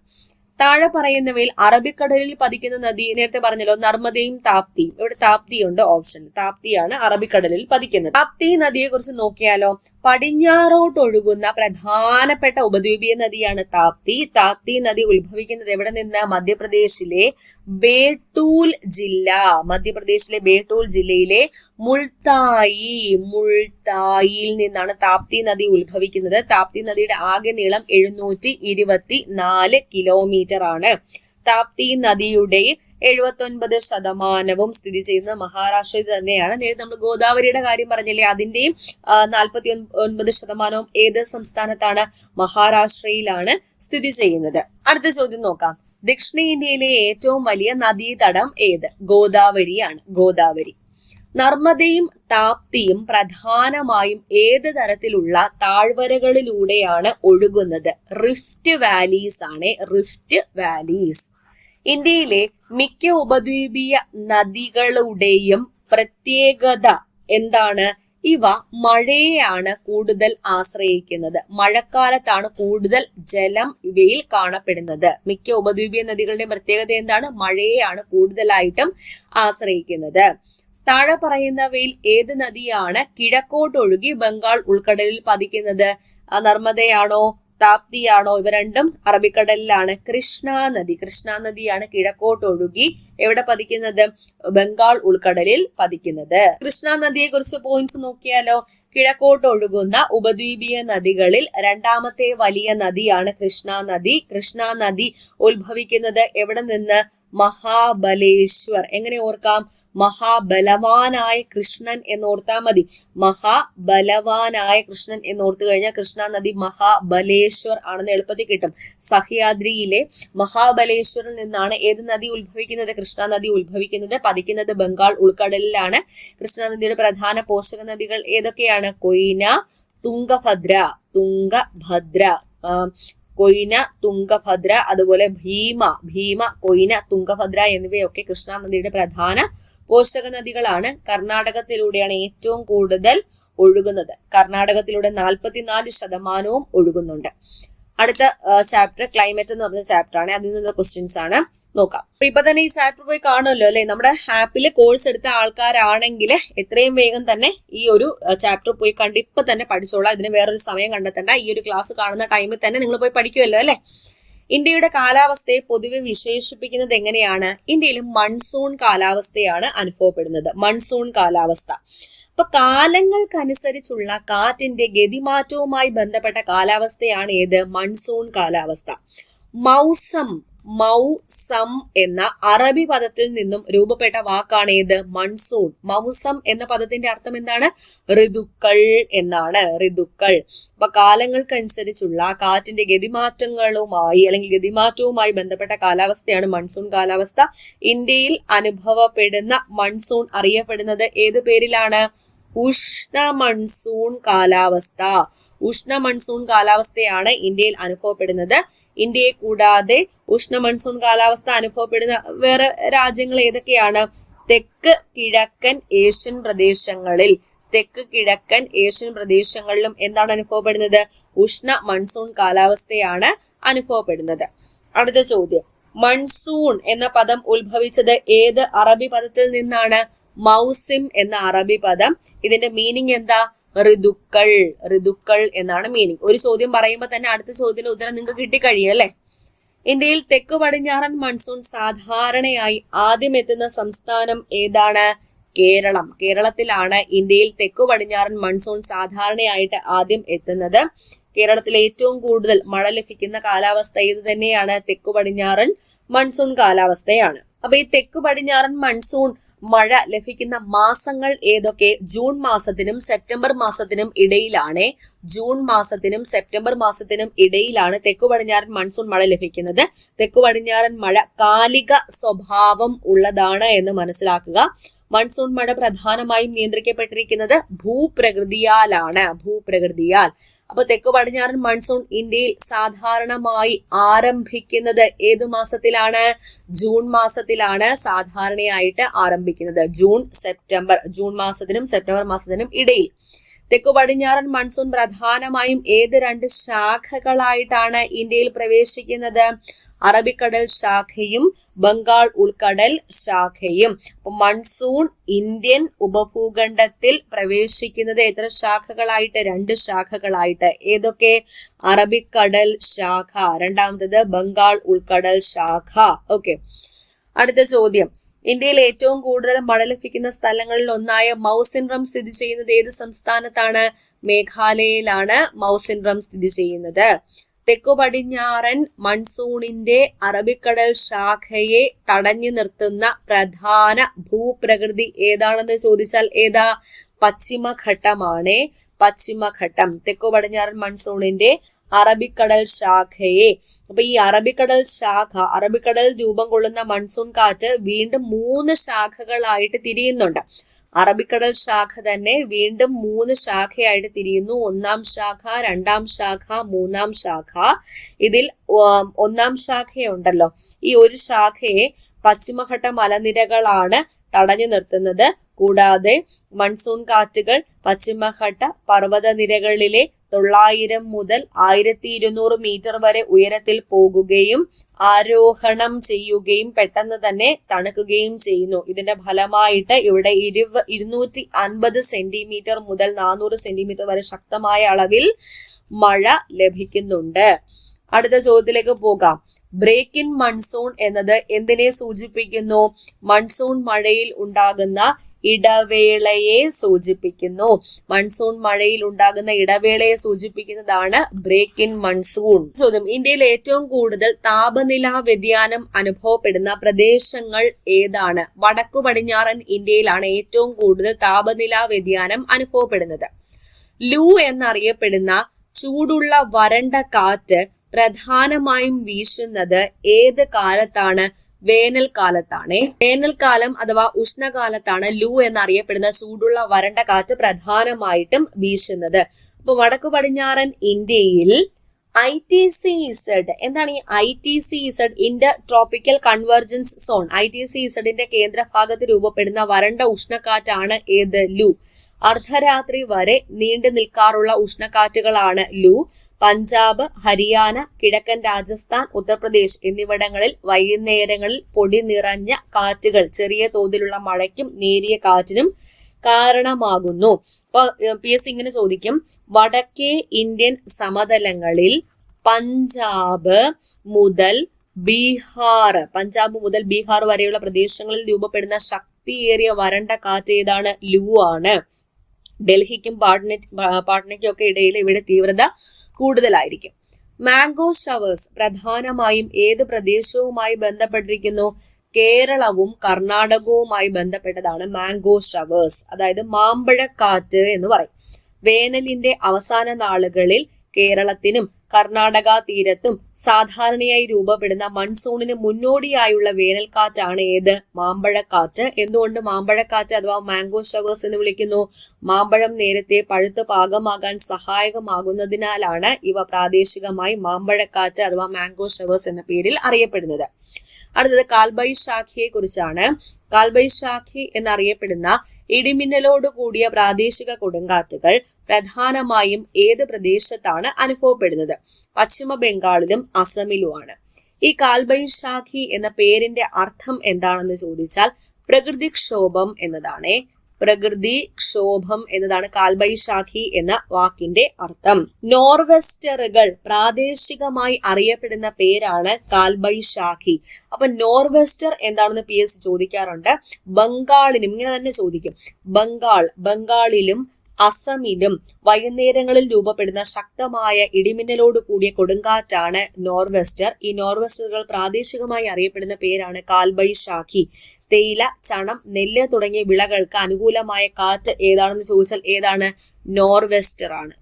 താഴെ പറയുന്നവയിൽ അറബിക്കടലിൽ പതിക്കുന്ന നദി, നേരത്തെ പറഞ്ഞല്ലോ നർമ്മദയും താപ്തിയും. ഇവിടെ താപ്തി ഉണ്ട് ഓപ്ഷൻ. താപ്തിയാണ് അറബിക്കടലിൽ പതിക്കുന്നത്. താപ്തി നദിയെ കുറിച്ച് നോക്കിയാലോ, പടിഞ്ഞാറോട്ടൊഴുകുന്ന പ്രധാനപ്പെട്ട ഉപദ്വീപീയ നദിയാണ് താപ്തി. താപ്തി നദി ഉത്ഭവിക്കുന്നത് എവിടെ നിന്ന്? മധ്യപ്രദേശിലെ ബേട്ടൂൽ ജില്ല. മധ്യപ്രദേശിലെ ബേട്ടൂൽ ജില്ലയിലെ മുൾത്തായിൽ നിന്നാണ് താപ്തി നദി ഉത്ഭവിക്കുന്നത്. താപ്തി നദിയുടെ ആകെ നീളം 724 കിലോമീറ്റർ ആണ്. താപ്തി നദിയുടെ 79% സ്ഥിതി ചെയ്യുന്ന മഹാരാഷ്ട്രയിൽ തന്നെയാണ്. നേരത്തെ നമ്മൾ ഗോദാവരിയുടെ കാര്യം പറഞ്ഞില്ലേ, അതിന്റെയും 49% ഏത് സംസ്ഥാനത്താണ്? മഹാരാഷ്ട്രയിലാണ് സ്ഥിതി ചെയ്യുന്നത്. അടുത്ത ചോദ്യം നോക്കാം. ദക്ഷിണേന്ത്യയിലെ ഏറ്റവും വലിയ നദീതടം ഏത്? ഗോദാവരിയാണ്. ഗോദാവരി. നർമ്മദയും താപ്തിയും പ്രധാനമായും ഏത് തരത്തിലുള്ള താഴ്വരകളിലൂടെയാണ് ഒഴുകുന്നത്? റിഫ്റ്റ് വാലീസ് ആണ്. Rift valleys. ഇന്ത്യയിലെ മിക്ക ഉപദ്വീപീയ നദികളുടെയും പ്രത്യേകത എന്താണ്? ഇവ മഴയെയാണ് കൂടുതൽ ആശ്രയിക്കുന്നത്. മഴക്കാലത്താണ് കൂടുതൽ ജലം ഇവയിൽ കാണപ്പെടുന്നത്. മിക്ക ഉപദ്വീപീയ നദികളുടെയും പ്രത്യേകത എന്താണ്? മഴയെയാണ് കൂടുതലായിട്ടും ആശ്രയിക്കുന്നത്. താഴെ പറയുന്നവയിൽ ഏത് നദിയാണ് കിഴക്കോട്ടൊഴുകി ബംഗാൾ ഉൾക്കടലിൽ പതിക്കുന്നത്? നർമ്മദയാണോ താപ്തിയാണോ? ഇവ രണ്ടും അറബിക്കടലിലാണ്. കൃഷ്ണ നദിയാണ് കിഴക്കോട്ടൊഴുകി എവിടെ പതിക്കുന്നത്? ബംഗാൾ ഉൾക്കടലിൽ പതിക്കുന്നത്. കൃഷ്ണ നദിയെ കുറിച്ച് പോയിന്റ്സ് നോക്കിയാലോ, കിഴക്കോട്ടൊഴുകുന്ന ഉപദ്വീപീയ നദികളിൽ 2ാമത്തെ വലിയ നദിയാണ് കൃഷ്ണ നദി. കൃഷ്ണ നദി ഉത്ഭവിക്കുന്നത് എവിടെ നിന്ന്? മഹാബലേശ്വർ. എങ്ങനെ ഓർക്കാം? മഹാബലവാനായ കൃഷ്ണൻ എന്നോർത്താ മതി. മഹാബലവാനായ കൃഷ്ണൻ എന്നോർത്തു കഴിഞ്ഞാൽ കൃഷ്ണ നദി മഹാബലേശ്വർ ആണെന്ന് എളുപ്പത്തിൽ കിട്ടും. സഹ്യാദ്രിയിലെ മഹാബലേശ്വറിൽ നിന്നാണ് ഏത് നദി ഉത്ഭവിക്കുന്നത്? കൃഷ്ണ നദി ഉത്ഭവിക്കുന്നത്. പതിക്കുന്നത് ബംഗാൾ ഉൾക്കടലിലാണ്. കൃഷ്ണ നദിയുടെ പ്രധാന പോഷക നദികൾ ഏതൊക്കെയാണ്? കൊയ്ന, തുംഗഭദ്ര, കൊയ്ന, തുംഗഭദ്ര, അതുപോലെ ഭീമ, കൊയ്ന, തുംഗഭദ്ര എന്നിവയൊക്കെ കൃഷ്ണ നദിയുടെ പ്രധാന പോഷക നദികളാണ്. കർണാടകത്തിലൂടെയാണ് ഏറ്റവും കൂടുതൽ ഒഴുകുന്നത്. കർണാടകത്തിലൂടെ 44% ഒഴുകുന്നുണ്ട്. അടുത്ത ചാപ്റ്റർ ക്ലൈമറ്റ് എന്ന് പറഞ്ഞ ചാപ്റ്റർ ആണ്. അതിൽ നിന്നുള്ള ക്വസ്റ്റ്യൻസ് ആണ് നോക്കാം. ഇപ്പൊ തന്നെ ഈ ചാപ്റ്റർ പോയി കാണുമല്ലോ അല്ലെ. നമ്മുടെ ആപ്പിൽ കോഴ്സ് എടുത്ത ആൾക്കാരാണെങ്കിൽ എത്രയും വേഗം തന്നെ ഈ ഒരു ചാപ്റ്റർ പോയി കണ്ട് ഇപ്പൊ തന്നെ പഠിച്ചോളാം. ഇതിന് വേറൊരു സമയം കണ്ടെത്തണ്ട. ഈ ഒരു ക്ലാസ് കാണുന്ന ടൈമിൽ തന്നെ നിങ്ങൾ പോയി പഠിക്കുമല്ലോ അല്ലെ. ഇന്ത്യയുടെ കാലാവസ്ഥയെ പൊതുവെ വിശേഷിപ്പിക്കുന്നത് എങ്ങനെയാണ്? ഇന്ത്യയിൽ മൺസൂൺ കാലാവസ്ഥയാണ് അനുഭവപ്പെടുന്നത്. മൺസൂൺ കാലാവസ്ഥ. അപ്പൊ കാലങ്ങൾക്കനുസരിച്ചുള്ള കാറ്റിന്റെ ഗതിമാറ്റവുമായി ബന്ധപ്പെട്ട കാലാവസ്ഥയാണ് ഏത്? മൺസൂൺ കാലാവസ്ഥ. മൗസം എന്ന അറബി പദത്തിൽ നിന്നും രൂപപ്പെട്ട വാക്കാണ് ഏത്? മൺസൂൺ. മൗസം എന്ന പദത്തിന്റെ അർത്ഥം എന്താണ്? ഋതുക്കൾ എന്നാണ്. ഋതുക്കൾ. അപ്പൊ കാലങ്ങൾക്കനുസരിച്ചുള്ള കാറ്റിന്റെ ഗതിമാറ്റവുമായി ബന്ധപ്പെട്ട കാലാവസ്ഥയാണ് മൺസൂൺ കാലാവസ്ഥ. ഇന്ത്യയിൽ അനുഭവപ്പെടുന്ന മൺസൂൺ അറിയപ്പെടുന്നത് ഏത് പേരിലാണ്? ഉഷ്ണ മൺസൂൺ കാലാവസ്ഥ. ഉഷ്ണ മൺസൂൺ കാലാവസ്ഥയാണ് ഇന്ത്യയിൽ അനുഭവപ്പെടുന്നത്. ഇന്ത്യയെ കൂടാതെ ഉഷ്ണ മൺസൂൺ കാലാവസ്ഥ അനുഭവപ്പെടുന്ന വേറെ രാജ്യങ്ങൾ ഏതൊക്കെയാണ്? തെക്ക് കിഴക്കൻ ഏഷ്യൻ പ്രദേശങ്ങളിലും എന്താണ് അനുഭവപ്പെടുന്നത്? ഉഷ്ണ മൺസൂൺ കാലാവസ്ഥയാണ് അനുഭവപ്പെടുന്നത്. അടുത്ത ചോദ്യം, മൺസൂൺ എന്ന പദം ഉത്ഭവിച്ചത് ഏത് അറബി പദത്തിൽ നിന്നാണ്? മൗസിം എന്ന അറബി പദം. ഇതിന്റെ മീനിങ് എന്താ? ഋതുക്കൾ എന്നാണ് മീനിങ്. ഒരു ചോദ്യം പറയുമ്പോൾ തന്നെ അടുത്ത ചോദ്യത്തിന്റെ ഉത്തരം നിങ്ങൾക്ക് കിട്ടിക്കഴിയും അല്ലെ. ഇന്ത്യയിൽ തെക്കു പടിഞ്ഞാറൻ മൺസൂൺ സാധാരണയായി ആദ്യം എത്തുന്ന സംസ്ഥാനം ഏതാണ്? കേരളം. കേരളത്തിലാണ് ഇന്ത്യയിൽ തെക്കു പടിഞ്ഞാറൻ മൺസൂൺ സാധാരണയായിട്ട് ആദ്യം എത്തുന്നത്. കേരളത്തിൽ ഏറ്റവും കൂടുതൽ മഴ ലഭിക്കുന്ന കാലാവസ്ഥ ഇത് തന്നെയാണ്, തെക്കു പടിഞ്ഞാറൻ മൺസൂൺ കാലാവസ്ഥയാണ്. അപ്പൊ ഈ തെക്കു പടിഞ്ഞാറൻ മൺസൂൺ മഴ ലഭിക്കുന്ന മാസങ്ങൾ ഏതൊക്കെ? ജൂൺ മാസത്തിനും സെപ്റ്റംബർ മാസത്തിനും ഇടയിലാണ്. ജൂൺ മാസത്തിനും സെപ്റ്റംബർ മാസത്തിനും ഇടയിലാണ് തെക്കു പടിഞ്ഞാറൻ മൺസൂൺ മഴ ലഭിക്കുന്നത്. തെക്കു പടിഞ്ഞാറൻ മഴ കാലിക സ്വഭാവം ഉള്ളതാണ് എന്ന് മനസ്സിലാക്കുക. മൺസൂൺ മഴ പ്രധാനമായും നിയന്ത്രിക്കപ്പെട്ടിരിക്കുന്നത് ഭൂപ്രകൃതിയാലാണ്. അപ്പൊ തെക്കു പടിഞ്ഞാറൻ മൺസൂൺ ഇന്ത്യയിൽ സാധാരണമായി ആരംഭിക്കുന്നത് ഏതു മാസത്തിലാണ്? ജൂൺ മാസത്തിലാണ് സാധാരണയായിട്ട് ആരംഭിക്കുന്നത്. ജൂൺ മാസത്തിനും സെപ്റ്റംബർ മാസത്തിനും ഇടയിൽ. തെക്കു പടിഞ്ഞാറൻ മൺസൂൺ പ്രധാനമായും ഏത് 2 ശാഖകളായിട്ടാണ് ഇന്ത്യയിൽ പ്രവേശിക്കുന്നത്? അറബിക്കടൽ ശാഖയും ബംഗാൾ ഉൾക്കടൽ ശാഖയും. അപ്പൊ മൺസൂൺ ഇന്ത്യൻ ഉപഭൂഖണ്ഡത്തിൽ പ്രവേശിക്കുന്നത് എത്ര ശാഖകളായിട്ട്? 2 ശാഖകളായിട്ട്. ഏതൊക്കെ? അറബിക്കടൽ ശാഖ, രണ്ടാമത്തത് ബംഗാൾ ഉൾക്കടൽ ശാഖ. ഓക്കെ, അടുത്ത ചോദ്യം. ഇന്ത്യയിൽ ഏറ്റവും കൂടുതൽ മഴ ലഭിക്കുന്ന സ്ഥലങ്ങളിൽ ഒന്നായ മൗസിൻറം സ്ഥിതി ചെയ്യുന്നത് ഏത് സംസ്ഥാനത്താണ്? മേഘാലയയിലാണ് മൗസിൻറം സ്ഥിതി ചെയ്യുന്നത്. തെക്കു പടിഞ്ഞാറൻ മൺസൂണിന്റെ അറബിക്കടൽ ശാഖയെ തടഞ്ഞു നിർത്തുന്ന പ്രധാന ഭൂപ്രകൃതി ഏതാണെന്ന് ചോദിച്ചാൽ ഏതാ? പശ്ചിമഘട്ടമാണ്. പശ്ചിമഘട്ടം തെക്കു പടിഞ്ഞാറൻ മൺസൂണിന്റെ അറബിക്കടൽ ശാഖയെ. അപ്പൊ ഈ അറബിക്കടൽ രൂപം കൊള്ളുന്ന മൺസൂൺ കാറ്റ് വീണ്ടും 3 ശാഖകളായിട്ട് തിരിയുന്നുണ്ട്. അറബിക്കടൽ ശാഖ തന്നെ വീണ്ടും 3 ശാഖയായിട്ട് തിരിയുന്നു. 1-ാം ശാഖ, 2-ാം ശാഖ, 3-ാം ശാഖ. ഇതിൽ 1-ാം ശാഖയുണ്ടല്ലോ, ഈ ഒരു ശാഖയെ പശ്ചിമഘട്ട മലനിരകളാണ് തടഞ്ഞു നിർത്തുന്നത്. കൂടാതെ മൺസൂൺ കാറ്റുകൾ പശ്ചിമഘട്ട പർവ്വതനിരകളിലെ 900 മുതൽ 1200 മീറ്റർ വരെ ഉയരത്തിൽ പോകുകയും ആരോഹണം ചെയ്യുകയും പെട്ടെന്ന് തന്നെ തണുക്കുകയും ചെയ്യുന്നു. ഇതിന്റെ ഫലമായിട്ട് ഇവിടെ 250 സെന്റിമീറ്റർ മുതൽ 400 സെന്റിമീറ്റർ വരെ ശക്തമായ അളവിൽ മഴ ലഭിക്കുന്നുണ്ട്. അടുത്ത ചോദ്യത്തിലേക്ക് പോകാം. ബ്രേക്ക് ഇൻ മൺസൂൺ എന്നത് എന്തിനെ സൂചിപ്പിക്കുന്നു? മൺസൂൺ മഴയിൽ ഉണ്ടാകുന്ന ഇടവേളയെ സൂചിപ്പിക്കുന്നു. മൺസൂൺ മഴയിൽ ഉണ്ടാകുന്ന ഇടവേളയെ സൂചിപ്പിക്കുന്നതാണ് ബ്രേക്ക് ഇൻ മൺസൂൺ. ചോദ്യം. ഇന്ത്യയിൽ ഏറ്റവും കൂടുതൽ താപനില വ്യതിയാനം അനുഭവപ്പെടുന്ന പ്രദേശങ്ങൾ ഏതാണ്? വടക്കു പടിഞ്ഞാറൻ ഇന്ത്യയിലാണ് ഏറ്റവും കൂടുതൽ താപനില വ്യതിയാനം അനുഭവപ്പെടുന്നത്. ലൂ എന്നറിയപ്പെടുന്ന ചൂടുള്ള വരണ്ട കാറ്റ് പ്രധാനമായും വീശുന്നത് ഏത് കാലത്താണ്? വേനൽക്കാലത്താണ്. വേനൽക്കാലം അഥവാ ഉഷ്ണകാലത്താണ് ലൂ എന്നറിയപ്പെടുന്ന ചൂടുള്ള വരണ്ട കാറ്റ് പ്രധാനമായിട്ടും വീശുന്നത്. അപ്പൊ വടക്കു പടിഞ്ഞാറൻ ഇന്ത്യയിൽ ITCZ, എന്താണ് ഈ ITCZ? Inter tropical convergence zone. ITCZന്റെ കേന്ദ്രഭാഗത്ത് രൂപപ്പെടുന്ന വരണ്ട ഉഷ്ണക്കാറ്റാണ് ഏത്? ലൂ. അർദ്ധരാത്രി വരെ നീണ്ടു നിൽക്കാറുള്ള ഉഷ്ണക്കാറ്റുകളാണ് ലൂ. പഞ്ചാബ്, ഹരിയാന, കിഴക്കൻ രാജസ്ഥാൻ, ഉത്തർപ്രദേശ് എന്നിവിടങ്ങളിൽ വൈകുന്നേരങ്ങളിൽ പൊടി നിറഞ്ഞ കാറ്റുകൾ ചെറിയ തോതിലുള്ള മഴയ്ക്കും നേരിയ കാറ്റിനും കാരണമാകുന്നു. അപ്പൊ PSC ഇങ്ങനെ ചോദിക്കും. വടക്കേ ഇന്ത്യൻ സമതലങ്ങളിൽ പഞ്ചാബ് മുതൽ ബീഹാർ വരെയുള്ള പ്രദേശങ്ങളിൽ രൂപപ്പെടുന്ന ശക്തിയേറിയ വരണ്ട കാറ്റ് ഏതാണ്? ലൂ ആണ്. ഡൽഹിക്കും പാട്നയ്ക്കും ഒക്കെ ഇടയിൽ ഇവിടെ തീവ്രത കൂടുതലായിരിക്കും. മാംഗോ ഷവേഴ്സ് പ്രധാനമായും ഏത് പ്രദേശവുമായി ബന്ധപ്പെട്ടിരിക്കുന്നു? കേരളവും കർണാടകവുമായി ബന്ധപ്പെട്ടതാണ് മാംഗോ ഷവേഴ്സ്, അതായത് മാമ്പഴക്കാറ്റ് എന്ന് പറയും. വേനലിന്റെ അവസാന നാളുകളിൽ കേരളത്തിനും കർണാടക തീരത്തും സാധാരണയായി രൂപപ്പെടുന്ന മൺസൂണിന് മുന്നോടിയായുള്ള വേനൽക്കാറ്റാണ് ഏത്? മാമ്പഴക്കാറ്റ്. എന്തുകൊണ്ട് മാമ്പഴക്കാറ്റ് അഥവാ മാംഗോ ഷവേഴ്സ് എന്ന് വിളിക്കുന്നു? മാമ്പഴം നേരത്തെ പഴുത്ത് പാകമാകാൻ സഹായകമാകുന്നതിനാലാണ് ഇവ പ്രാദേശികമായി മാമ്പഴക്കാറ്റ് അഥവാ മാംഗോ ഷവേഴ്സ് എന്ന പേരിൽ അറിയപ്പെടുന്നത്. അടുത്തത് കാൽബൈശാഖിയെ കുറിച്ചാണ്. കാൽബൈശാഖി എന്നറിയപ്പെടുന്ന ഇടിമിന്നലോട് കൂടിയ പ്രാദേശിക കൊടുങ്കാറ്റുകൾ പ്രധാനമായും ഏത് പ്രദേശത്താണ് അനുഭവപ്പെടുന്നത്? പശ്ചിമ ബംഗാളിലും അസമിലുമാണ്. ഈ കാൽബൈശാഖി എന്ന പേരിന്റെ അർത്ഥം എന്താണെന്ന് ചോദിച്ചാൽ പ്രകൃതിക്ഷോഭം എന്നതാണ്. പ്രകൃതിക്ഷോഭം എന്നതാണ് കാൽബൈശാഖി എന്ന വാക്കിന്റെ അർത്ഥം. നോർവെസ്റ്ററുകൾ പ്രാദേശികമായി അറിയപ്പെടുന്ന പേരാണ് കാൽബൈശാഖി. അപ്പൊ നോർവെസ്റ്റർ എന്താണെന്ന് PSC ചോദിക്കാറുണ്ട്. ബംഗാളിലും ഇങ്ങനെ തന്നെ ചോദിക്കും. ബംഗാളിലും അസമിലും വൈകുന്നേരങ്ങളിൽ രൂപപ്പെടുന്ന ശക്തമായ ഇടിമിന്നലോട് കൂടിയ കൊടുങ്കാറ്റാണ് നോർവെസ്റ്റർ. ഈ നോർവെസ്റ്ററുകൾ പ്രാദേശികമായി അറിയപ്പെടുന്ന പേരാണ് കാൽബൈശാഖി. തേയില, ചണം, നെല്ല് തുടങ്ങിയ വിളകൾക്ക് അനുകൂലമായ കാറ്റ് ഏതാണെന്ന് ചോദിച്ചാൽ ഏതാണ്? നോർവെസ്റ്റർ ആണ്.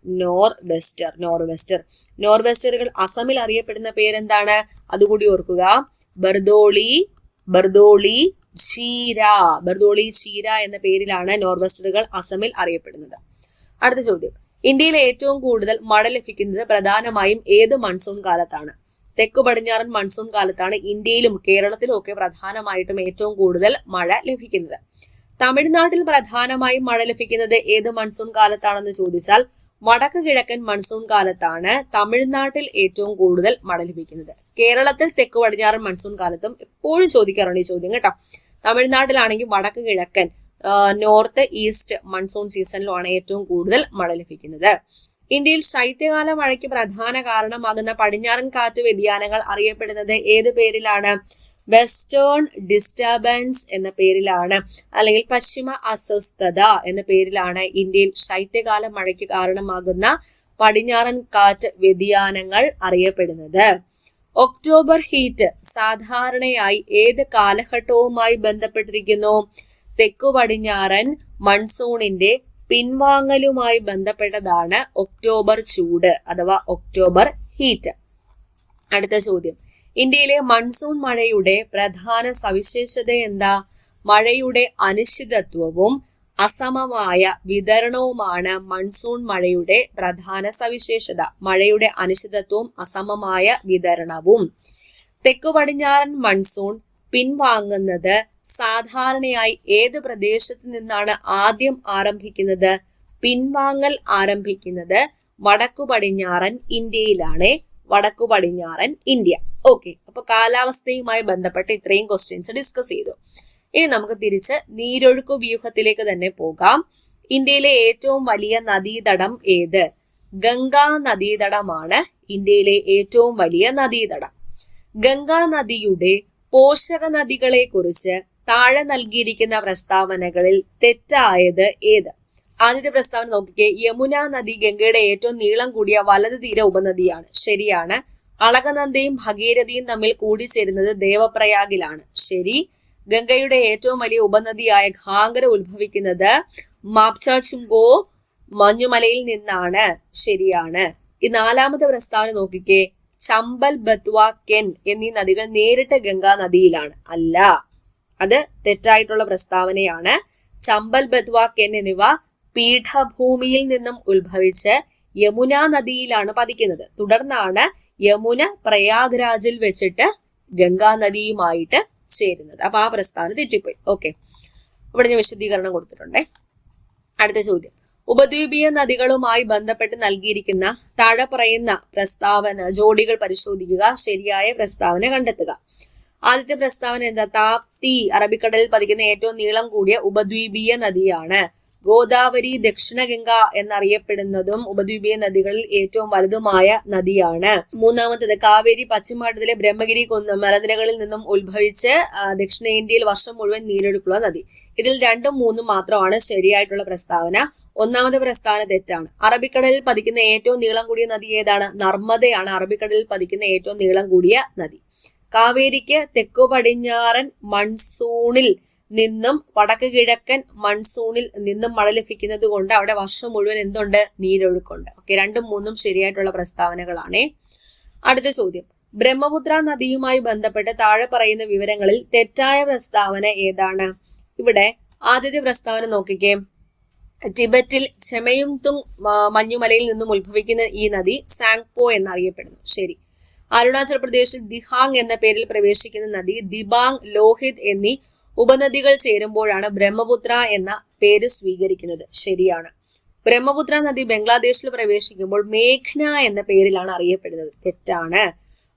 നോർവെസ്റ്ററുകൾ അസമിൽ അറിയപ്പെടുന്ന പേരെന്താണ്? അതുകൂടി ഓർക്കുക. ബർദോളി, ചീര, ബർദോളി ചീര എന്ന പേരിലാണ് നോർവെസ്റ്ററുകൾ അസമിൽ അറിയപ്പെടുന്നത്. അടുത്ത ചോദ്യം, ഇന്ത്യയിൽ ഏറ്റവും കൂടുതൽ മഴ ലഭിക്കുന്നത് പ്രധാനമായും ഏത് മൺസൂൺ കാലത്താണ്? തെക്കു പടിഞ്ഞാറൻ മൺസൂൺ കാലത്താണ് ഇന്ത്യയിലും കേരളത്തിലും ഒക്കെ പ്രധാനമായിട്ടും ഏറ്റവും കൂടുതൽ മഴ ലഭിക്കുന്നത്. തമിഴ്നാട്ടിൽ പ്രധാനമായും മഴ ലഭിക്കുന്നത് ഏത് മൺസൂൺ കാലത്താണെന്ന് ചോദിച്ചാൽ വടക്ക് കിഴക്കൻ മൺസൂൺ കാലത്താണ് തമിഴ്നാട്ടിൽ ഏറ്റവും കൂടുതൽ മഴ ലഭിക്കുന്നത്. കേരളത്തിൽ തെക്കു പടിഞ്ഞാറൻ മൺസൂൺ കാലത്തും എപ്പോഴും ചോദിക്കാറുണ്ട് ഈ ചോദ്യം കേട്ടോ. തമിഴ്നാട്ടിലാണെങ്കിൽ വടക്ക് കിഴക്കൻ നോർത്ത് ഈസ്റ്റ് മൺസൂൺ സീസണിലുമാണ് ഏറ്റവും കൂടുതൽ മഴ ലഭിക്കുന്നത്. ഇന്ത്യയിൽ ശൈത്യകാല മഴയ്ക്ക് പ്രധാന കാരണമാകുന്ന പടിഞ്ഞാറൻ കാറ്റ് വ്യതിയാനങ്ങൾ അറിയപ്പെടുന്നത് ഏത് പേരിലാണ്? വെസ്റ്റേൺ ഡിസ്റ്റർബൻസ് എന്ന പേരിലാണ്, അല്ലെങ്കിൽ പശ്ചിമ അസ്വസ്ഥത എന്ന പേരിലാണ് ഇന്ത്യയിൽ ശൈത്യകാല മഴയ്ക്ക് കാരണമാകുന്ന പടിഞ്ഞാറൻ കാറ്റ് വ്യതിയാനങ്ങൾ അറിയപ്പെടുന്നത്. ഒക്ടോബർ ഹീറ്റ് സാധാരണയായി ഏത് കാലഘട്ടവുമായി ബന്ധപ്പെട്ടിരിക്കുന്നു? തെക്കു പടിഞ്ഞാറൻ മൺസൂണിന്റെ പിൻവാങ്ങലുമായി ബന്ധപ്പെട്ടതാണ് ഒക്ടോബർ ചൂട് അഥവാ ഒക്ടോബർ ഹീറ്റ്. അടുത്ത ചോദ്യം, ഇന്ത്യയിലെ മൺസൂൺ മഴയുടെ പ്രധാന സവിശേഷത എന്താ? മഴയുടെ അനിശ്ചിതത്വവും അസമമായ വിതരണവുമാണ് മൺസൂൺ മഴയുടെ പ്രധാന സവിശേഷത. മഴയുടെ അനിശ്ചിതത്വവും അസമമായ വിതരണവും. തെക്കു പടിഞ്ഞാറൻ മൺസൂൺ പിൻവാങ്ങുന്നത് സാധാരണയായി ഏത് പ്രദേശത്ത് നിന്നാണ് ആദ്യം ആരംഭിക്കുന്നത്? പിൻവാങ്ങൽ ആരംഭിക്കുന്നത് വടക്കു പടിഞ്ഞാറൻ ഇന്ത്യയിലാണ്. വടക്കു പടിഞ്ഞാറൻ ഇന്ത്യ. ഓക്കെ, അപ്പൊ കാലാവസ്ഥയുമായി ബന്ധപ്പെട്ട് ഇത്രയും ക്വസ്റ്റ്യൻസ് ഡിസ്കസ് ചെയ്തു. ഇനി നമുക്ക് തിരിച്ച് നീരൊഴുക്കു വ്യൂഹത്തിലേക്ക് തന്നെ പോകാം. ഇന്ത്യയിലെ ഏറ്റവും വലിയ നദീതടം ഏത്? ഗംഗാ നദീതടമാണ് ഇന്ത്യയിലെ ഏറ്റവും വലിയ നദീതടം. ഗംഗാ നദിയുടെ പോഷക നദികളെ കുറിച്ച് താഴെ നൽകിയിരിക്കുന്ന പ്രസ്താവനകളിൽ തെറ്റായത് ഏത്? ആദ്യത്തെ പ്രസ്താവന നോക്കിക്കേ. യമുന നദി ഗംഗയുടെ ഏറ്റവും നീളം കൂടിയ വലത് തീര ഉപനദിയാണ്. ശരിയാണ്. അളകനന്ദയും ഭഗീരഥയും തമ്മിൽ കൂടിച്ചേരുന്നത് ദേവപ്രയാഗിലാണ്. ശരി. ഗംഗയുടെ ഏറ്റവും വലിയ ഉപനദിയായ ഘാങ്കര ഉത്ഭവിക്കുന്നത് മാപ്ചാചുങ്കോ മഞ്ഞുമലയിൽ നിന്നാണ്. ശരിയാണ്. ഈ നാലാമത്തെ പ്രസ്താവന നോക്കിക്കേ. ചമ്പൽ, ബത്വ, കെൻ എന്നീ നദികൾ നേരിട്ട് ഗംഗാ നദിയിലാണ്. അല്ല, അത് തെറ്റായിട്ടുള്ള പ്രസ്താവനയാണ്. ചമ്പൽ, ബത്വ, കെൻ എന്നിവ പീഠഭൂമിയിൽ നിന്നും ഉത്ഭവിച്ച് യമുന നദിയിലാണ് പതിക്കുന്നത്. തുടർന്നാണ് യമുന പ്രയാഗ്രാജിൽ വെച്ചിട്ട് ഗംഗാ നദിയുമായിട്ട് ചേരുന്നത്. അപ്പൊ ആ പ്രസ്താവന തെറ്റിപ്പോയി. ഓക്കെ, ഇവിടെ ഞാൻ വിശദീകരണം കൊടുത്തിട്ടുണ്ടേ. അടുത്ത ചോദ്യം, ഉപദ്വീപീയ നദികളുമായി ബന്ധപ്പെട്ട് നൽകിയിരിക്കുന്ന താഴെ പറയുന്ന പ്രസ്താവന ജോഡികൾ പരിശോധിക്കുക. ശരിയായ പ്രസ്താവന കണ്ടെത്തുക. ആദ്യത്തെ പ്രസ്താവന എന്താ? താപ്തി അറബിക്കടലിൽ പതിക്കുന്ന ഏറ്റവും നീളം കൂടിയ ഉപദ്വീപീയ നദിയാണ്. ഗോദാവരി ദക്ഷിണ ഗംഗ എന്നറിയപ്പെടുന്നതും ഉപദ്വീപീയ നദികളിൽ ഏറ്റവും വലുതുമായ നദിയാണ്. മൂന്നാമത്തേത് കാവേരി പശ്ചിമഘട്ടത്തിലെ ബ്രഹ്മഗിരി മലനിരകളിൽ നിന്നും ഉത്ഭവിച്ച് ദക്ഷിണേന്ത്യയിൽ വർഷം മുഴുവൻ നീരൊഴുക്കുള്ള നദി. ഇതിൽ 2ഉം 3ഉം മാത്രമാണ് ശരിയായിട്ടുള്ള പ്രസ്താവന. ഒന്നാമത്തെ പ്രസ്താവന തെറ്റാണ്. അറബിക്കടലിൽ പതിക്കുന്ന ഏറ്റവും നീളം കൂടിയ നദി ഏതാണ്? നർമ്മദയാണ് അറബിക്കടലിൽ പതിക്കുന്ന ഏറ്റവും നീളം കൂടിയ നദി. കാവേരിക്ക് തെക്കു പടിഞ്ഞാറൻ മൺസൂണിൽ നിന്നും വടക്ക് കിഴക്കൻ മൺസൂണിൽ നിന്നും മഴ ലഭിക്കുന്നത് കൊണ്ട് അവിടെ വർഷം മുഴുവൻ എന്തുണ്ട്? നീരൊഴുക്കുണ്ട്. ഓക്കെ, 2ഉം 3ഉം ശരിയായിട്ടുള്ള പ്രസ്താവനകളാണ്. അടുത്ത ചോദ്യം, ബ്രഹ്മപുത്ര നദിയുമായി ബന്ധപ്പെട്ട് താഴെ പറയുന്ന വിവരങ്ങളിൽ തെറ്റായ പ്രസ്താവന ഏതാണ്? ഇവിടെ ആദ്യത്തെ പ്രസ്താവന നോക്കിക്കേ. ടിബറ്റിൽ ചെമയുങ്തുങ് മഞ്ഞുമലയിൽ നിന്നും ഉത്ഭവിക്കുന്ന ഈ നദി സാങ്പോ എന്നറിയപ്പെടുന്നു. ശരി. അരുണാചൽ പ്രദേശിൽ ദിഹാങ് എന്ന പേരിൽ പ്രവേശിക്കുന്ന നദി ദിബാങ്, ലോഹിത് എന്നീ ഉപനദികൾ ചേരുമ്പോഴാണ് ബ്രഹ്മപുത്ര എന്ന പേര് സ്വീകരിക്കുന്നത്. ശരിയാണ്. ബ്രഹ്മപുത്ര നദി ബംഗ്ലാദേശിൽ പ്രവേശിക്കുമ്പോൾ മേഘ്ന എന്ന പേരിലാണ് അറിയപ്പെടുന്നത്. തെറ്റാണ്.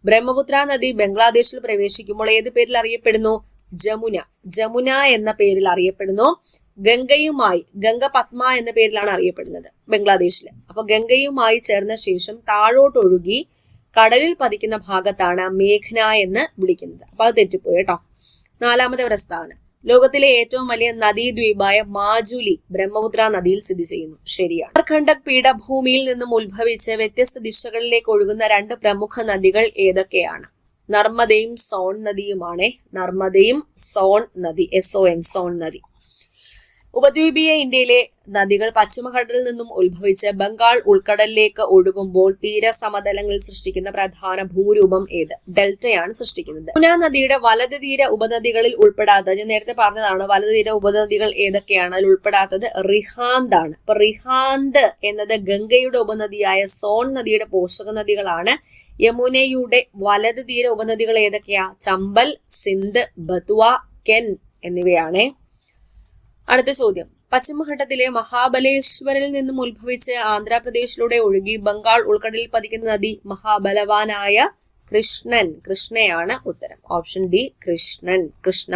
ബ്രഹ്മപുത്ര നദി ബംഗ്ലാദേശിൽ പ്രവേശിക്കുമ്പോൾ ഏത് പേരിൽ അറിയപ്പെടുന്നു? ജമുന. ജമുന എന്ന പേരിൽ അറിയപ്പെടുന്നു. ഗംഗയുമായി ഗംഗ പത്മ എന്ന പേരിലാണ് അറിയപ്പെടുന്നത് ബംഗ്ലാദേശില്. അപ്പൊ ഗംഗയുമായി ചേർന്ന ശേഷം താഴോട്ടൊഴുകി കടലിൽ പതിക്കുന്ന ഭാഗത്താണ് മേഘ്ന എന്ന് വിളിക്കുന്നത്. അപ്പൊ അത് തെറ്റിപ്പോയി കേട്ടോ. നാലാമത്തെ പ്രസ്താവന, ലോകത്തിലെ ഏറ്റവും വലിയ നദീദ്വീപായ മാജുലി ബ്രഹ്മപുത്ര നദിയിൽ സ്ഥിതി ചെയ്യുന്നു. ശരിയാണ്. ഉത്തർഖണ്ഡ് പീഠഭൂമിയിൽ നിന്നും ഉത്ഭവിച്ച് വ്യത്യസ്ത ദിശകളിലേക്ക് ഒഴുകുന്ന 2 പ്രമുഖ നദികൾ ഏതൊക്കെയാണ്? നർമ്മദയും സോൺ നദിയുമാണ്. നർമ്മദയും സോൺ നദി, SON സോൺ നദി. ഉപദ്വീപീയ ഇന്ത്യയിലെ നദികൾ പശ്ചിമഘട്ടത്തിൽ നിന്നും ഉത്ഭവിച്ച് ബംഗാൾ ഉൾക്കടലിലേക്ക് ഒഴുകുമ്പോൾ തീരസമതലങ്ങളിൽ സൃഷ്ടിക്കുന്ന പ്രധാന ഭൂരൂപം ഏത്? ഡെൽറ്റയാണ് സൃഷ്ടിക്കുന്നത്. യമുന നദിയുടെ വലത് തീര ഉപനദികളിൽ ഉൾപ്പെടാത്തത്, ഞാൻ നേരത്തെ പറഞ്ഞതാണ്, വലത് തീര ഉപനദികൾ ഏതൊക്കെയാണ്? അതിൽ ഉൾപ്പെടാത്തത് റിഹാന്ത് ആണ്. അപ്പൊ റിഹാന്ത് എന്നത് ഗംഗയുടെ ഉപനദിയായ സോൺ നദിയുടെ പോഷക നദികളാണ്. യമുനയുടെ വലത് തീര ഉപനദികൾ ഏതൊക്കെയാ? ചമ്പൽ, സിന്ധ്, ബത്വ, കെൻ എന്നിവയാണ്. അടുത്ത ചോദ്യം, പശ്ചിമഘട്ടത്തിലെ മഹാബലേശ്വരിൽ നിന്നും ഉത്ഭവിച്ച് ആന്ധ്രാപ്രദേശിലൂടെ ഒഴുകി ബംഗാൾ ഉൾക്കടലിൽ പതിക്കുന്ന നദി മഹാബലവാനായ കൃഷ്ണയാണ് ഉത്തരം. Option D Krishna.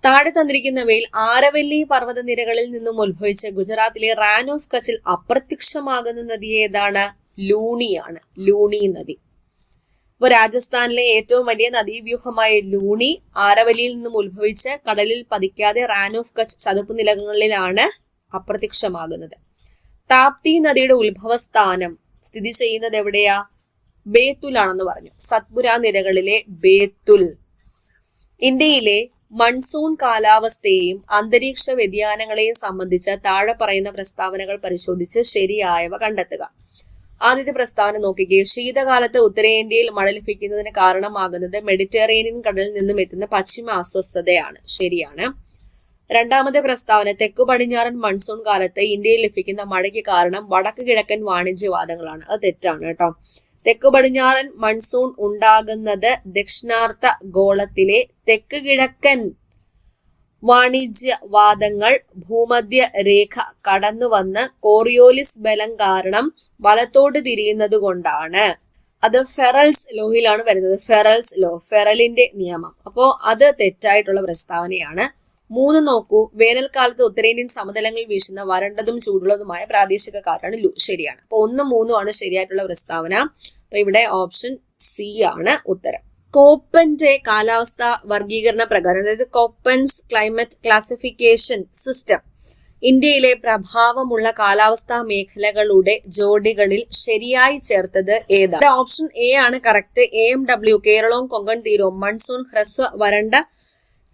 താഴെ തന്നിരിക്കുന്നവയിൽ ആരവല്ലി പർവ്വതനിരകളിൽ നിന്നും ഉത്ഭവിച്ച് ഗുജറാത്തിലെ റാൻ ഓഫ് കച്ചിൽ അപ്രത്യക്ഷമാകുന്ന നദി ഏതാണ്? ലൂണിയാണ്. ലൂണി നദി. ഇപ്പൊ രാജസ്ഥാനിലെ ഏറ്റവും വലിയ നദീവ്യൂഹമായ ലൂണി ആരവല്ലിയിൽ നിന്നും ഉത്ഭവിച്ച് കടലിൽ പതിക്കാതെ റാൻ ഓഫ് കച്ച് ചതുപ്പ് നിലങ്ങളിലാണ് അപ്രത്യക്ഷമാകുന്നത്. താപ്തി നദിയുടെ ഉത്ഭവസ്ഥാനം സ്ഥിതി ചെയ്യുന്നത് എവിടെയാ? ബേത്തുൽ ആണെന്ന് പറഞ്ഞു. സത്പുര നിരകളിലെ ബേത്തുൽ. ഇന്ത്യയിലെ മൺസൂൺ കാലാവസ്ഥയെയും അന്തരീക്ഷ വ്യതിയാനങ്ങളെയും സംബന്ധിച്ച് താഴെ പറയുന്ന പ്രസ്താവനകൾ പരിശോധിച്ച് ശരിയായവ കണ്ടെത്തുക. ആദ്യത്തെ പ്രസ്താവന നോക്കിക്കേ. ശീതകാലത്ത് ഉത്തരേന്ത്യയിൽ മഴ ലഭിക്കുന്നതിന് കാരണമാകുന്നത് മെഡിറ്ററേനിയൻ കടലിൽ നിന്നും എത്തുന്ന പശ്ചിമ അസ്വസ്ഥതയാണ്. ശരിയാണ്. രണ്ടാമത്തെ പ്രസ്താവന, തെക്കു പടിഞ്ഞാറൻ മൺസൂൺ കാലത്ത് ഇന്ത്യയിൽ ലഭിക്കുന്ന മഴയ്ക്ക് കാരണം വടക്ക് കിഴക്കൻ വാണിജ്യവാദങ്ങളാണ്. അത് തെറ്റാണ് കേട്ടോ. തെക്കു പടിഞ്ഞാറൻ മൺസൂൺ ഉണ്ടാകുന്നത് ദക്ഷിണാർദ്ധ ഗോളത്തിലെ തെക്ക് കിഴക്കൻ വാണിജ്യവാദങ്ങൾ ഭൂമധ്യ രേഖ കടന്നു വന്ന് കോറിയോലിസ് ബലം കാരണം വലത്തോട്ട് തിരിയുന്നത് കൊണ്ടാണ്. അത് ഫെറൽസ് ലോയിലാണ് വരുന്നത്. ഫെറൽസ് ലോ, ഫെറലിന്റെ നിയമം. അപ്പോ അത് തെറ്റായിട്ടുള്ള പ്രസ്താവനയാണ്. 3 നോക്കൂ. വേനൽക്കാലത്ത് ഉത്തരേന്ത്യൻ സമതലങ്ങളിൽ വീശുന്ന വരണ്ടതും ചൂടുള്ളതുമായ പ്രാദേശിക കാറ്റാണ് ലൂ. ശരിയാണ്. അപ്പൊ 1, 3 ആണ് ശരിയായിട്ടുള്ള പ്രസ്താവന. അപ്പൊ ഇവിടെ ഓപ്ഷൻ സി ആണ് ഉത്തരം. കോപ്പന്റെ കാലാവസ്ഥ വർഗീകരണ പ്രകാരം, അതായത് കോപ്പൻസ് ക്ലൈമറ്റ് ക്ലാസിഫിക്കേഷൻ സിസ്റ്റം, ഇന്ത്യയിലെ പ്രഭാവമുള്ള കാലാവസ്ഥാ മേഖലകളുടെ ജോഡികളിൽ ശരിയായി ചേർത്തത് ഏതാണ്? ഓപ്ഷൻ എ ആണ് കറക്റ്റ്. AMW, കേരളവും കൊങ്കൺ തീരവും മൺസൂൺ ഹ്രസ്വ വരണ്ട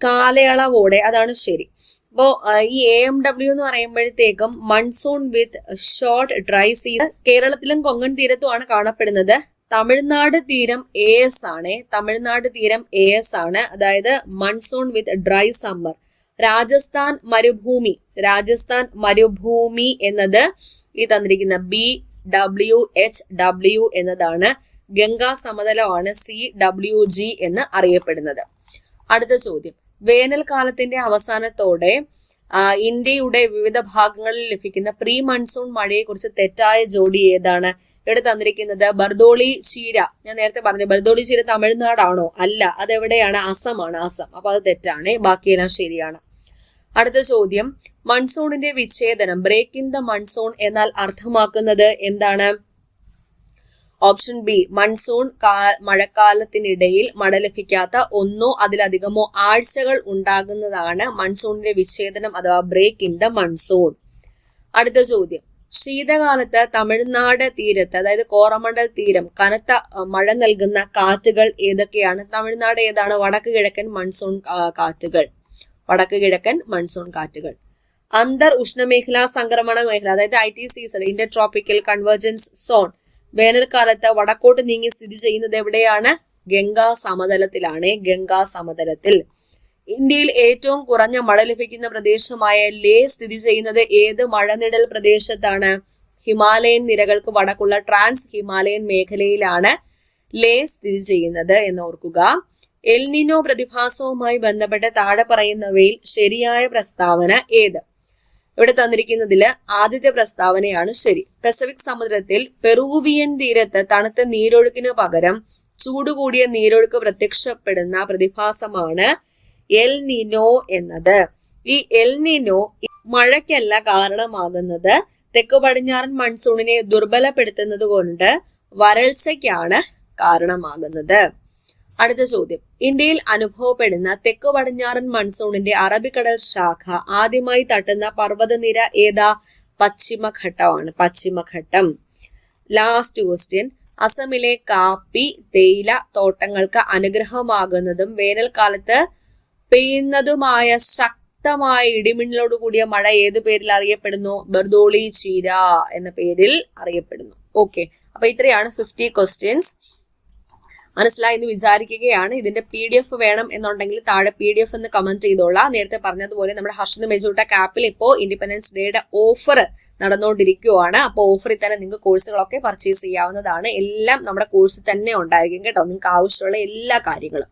കാലയളവോടെ, അതാണ് ശരി. അപ്പോ ഈ AMW എന്ന് പറയുമ്പോഴത്തേക്കും മൺസൂൺ വിത്ത് ഷോർട്ട് ഡ്രൈ സീസൺ കേരളത്തിലും കൊങ്കൺ തീരത്തുമാണ് കാണപ്പെടുന്നത്. തമിഴ്നാട് തീരം AS ആണ്. തമിഴ്നാട് തീരം AS ആണ്, അതായത് monsoon with dry summer. Rajasthan മരുഭൂമി എന്നത് ഈ തന്നിരിക്കുന്ന BWHW എന്നതാണ്. ഗംഗാ സമതലമാണ് CWG എന്ന് അറിയപ്പെടുന്നത്. അടുത്ത ചോദ്യം, വേനൽക്കാലത്തിന്റെ അവസാനത്തോടെ ഇന്ത്യയുടെ വിവിധ ഭാഗങ്ങളിൽ ലഭിക്കുന്ന പ്രീ മൺസൂൺ മഴയെ കുറിച്ച് തെറ്റായ ജോഡി ഏതാണ്? ഇവിടെ തന്നിരിക്കുന്നത് ബർദോളി ചീര. ഞാൻ നേരത്തെ പറഞ്ഞു ബർദോളി ചീര തമിഴ്നാടാണോ? അല്ല, അതെവിടെയാണ്? അസമാണ്. അസം. അപ്പൊ അത് തെറ്റാണ്. ബാക്കിയെല്ലാം ശരിയാണ്. അടുത്ത ചോദ്യം, മൺസൂണിന്റെ വിച്ഛേദനം, ബ്രേക്ക് ഇൻ ദ മൺസൂൺ എന്നാൽ അർത്ഥമാക്കുന്നത് എന്താണ്? ഓപ്ഷൻ ബി, മൺസൂൺ മഴക്കാലത്തിനിടയിൽ മഴ ലഭിക്കാത്ത ഒന്നോ അതിലധികമോ ആഴ്ചകൾ ഉണ്ടാകുന്നതാണ് മൺസൂണിന്റെ വിച്ഛേദനം അഥവാ ബ്രേക്ക് ഇൻ ദ മൺസൂൺ. അടുത്ത ചോദ്യം, ശീതകാലത്ത് തമിഴ്നാട് തീരത്ത്, അതായത് കോറമണ്ടൽ തീരം, കനത്ത മഴ നൽകുന്ന കാറ്റുകൾ ഏതൊക്കെയാണ്? തമിഴ്നാട് ഏതാണ്? വടക്ക് കിഴക്കൻ മൺസൂൺ കാറ്റുകൾ. അന്തർ ഉഷ്ണമേഖലാ സംക്രമണ മേഖല, അതായത് ITCZ, inter tropical convergence zone, വേനൽക്കാലത്ത് വടക്കോട്ട് നീങ്ങി സ്ഥിതി ചെയ്യുന്നത് എവിടെയാണ്? ഗംഗാ സമതലത്തിൽ. ഇന്ത്യയിൽ ഏറ്റവും കുറഞ്ഞ മഴ ലഭിക്കുന്ന പ്രദേശമായ ലേ സ്ഥിതി ചെയ്യുന്നത് ഏത് മഴനിഴൽ പ്രദേശത്താണ്? ഹിമാലയൻ നിരകൾക്ക് വടക്കുള്ള ട്രാൻസ് ഹിമാലയൻ മേഖലയിലാണ് ലേ സ്ഥിതി ചെയ്യുന്നത് എന്ന് ഓർക്കുക. എൽനിനോ പ്രതിഭാസവുമായി ബന്ധപ്പെട്ട് താഴെ പറയുന്നവയിൽ ശരിയായ പ്രസ്താവന ഏത്? ഇവിടെ തന്നിരിക്കുന്നതില് ആദ്യത്തെ പ്രസ്താവനയാണ് ശരി. പസഫിക് സമുദ്രത്തിൽ പെറൂവിയൻ തീരത്ത് തണുത്ത നീരൊഴുക്കിന് പകരം ചൂടുകൂടിയ നീരൊഴുക്ക് പ്രത്യക്ഷപ്പെടുന്ന പ്രതിഭാസമാണ് എൽ നിനോ എന്നത്. ഈ എൽ നിനോ മഴയ്ക്കല്ല കാരണമാകുന്നത്, തെക്കു പടിഞ്ഞാറൻ മൺസൂണിനെ ദുർബലപ്പെടുത്തുന്നത് കൊണ്ട് വരൾച്ചയ്ക്കാണ് കാരണമാകുന്നത്. അടുത്ത ചോദ്യം, ഇന്ത്യയിൽ അനുഭവപ്പെടുന്ന തെക്കു പടിഞ്ഞാറൻ മൺസൂണിന്റെ അറബിക്കടൽ ശാഖ ആദ്യമായി തട്ടുന്ന പർവ്വതനിര ഏതാ? പശ്ചിമഘട്ടം. ലാസ്റ്റ് ക്വസ്റ്റ്യൻ, അസമിലെ കാപ്പി തേയില തോട്ടങ്ങൾക്ക് അനുഗ്രഹമാകുന്നതും വേനൽക്കാലത്ത് പെയ്യുന്നതുമായ ശക്തമായ ഇടിമിന്നലോട് കൂടിയ മഴ ഏത് പേരിൽ അറിയപ്പെടുന്നു? ബർദോളി ചീര എന്ന പേരിൽ അറിയപ്പെടുന്നു. ഓക്കെ, അപ്പൊ ഇത്രയാണ് 50 ക്വസ്റ്റ്യൻസ്. മനസ്സിലായി എന്ന് വിചാരിക്കുകയാണ്. ഇതിന്റെ PDF വേണം എന്നുണ്ടെങ്കിൽ താഴെ PDF എന്ന് കമന്റ് ചെയ്തോളാം. നേരത്തെ പറഞ്ഞതുപോലെ നമ്മുടെ ഹർഷിദം എജ്യൂടെക് ആപ്പിൽ ഇപ്പോൾ ഇൻഡിപെൻഡൻസ് ഡേയുടെ ഓഫർ നടന്നുകൊണ്ടിരിക്കുകയാണ്. അപ്പോൾ ഓഫറിൽ തന്നെ നിങ്ങൾക്ക് കോഴ്സുകളൊക്കെ പർച്ചേസ് ചെയ്യാവുന്നതാണ്. എല്ലാം നമ്മുടെ കോഴ്സിൽ തന്നെ ഉണ്ടായിരിക്കും കേട്ടോ. നിങ്ങൾക്ക് ആവശ്യമുള്ള എല്ലാ കാര്യങ്ങളും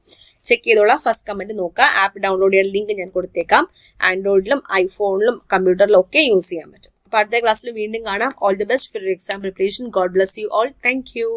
ചെക്ക് ചെയ്തോളാം. ഫസ്റ്റ് കമന്റ് നോക്കുക. ആപ്പ് ഡൗൺലോഡ് ചെയ്യാൻ ലിങ്ക് ഞാൻ കൊടുത്തേക്കാം. ആൻഡ്രോയിഡിലും ഐഫോണിലും കമ്പ്യൂട്ടറിലും ഒക്കെ യൂസ് ചെയ്യാൻ പറ്റും. അപ്പൊ അടുത്ത ക്ലാസ്സിൽ വീണ്ടും കാണാം. All the best for exam preparation. God bless you all. Thank you.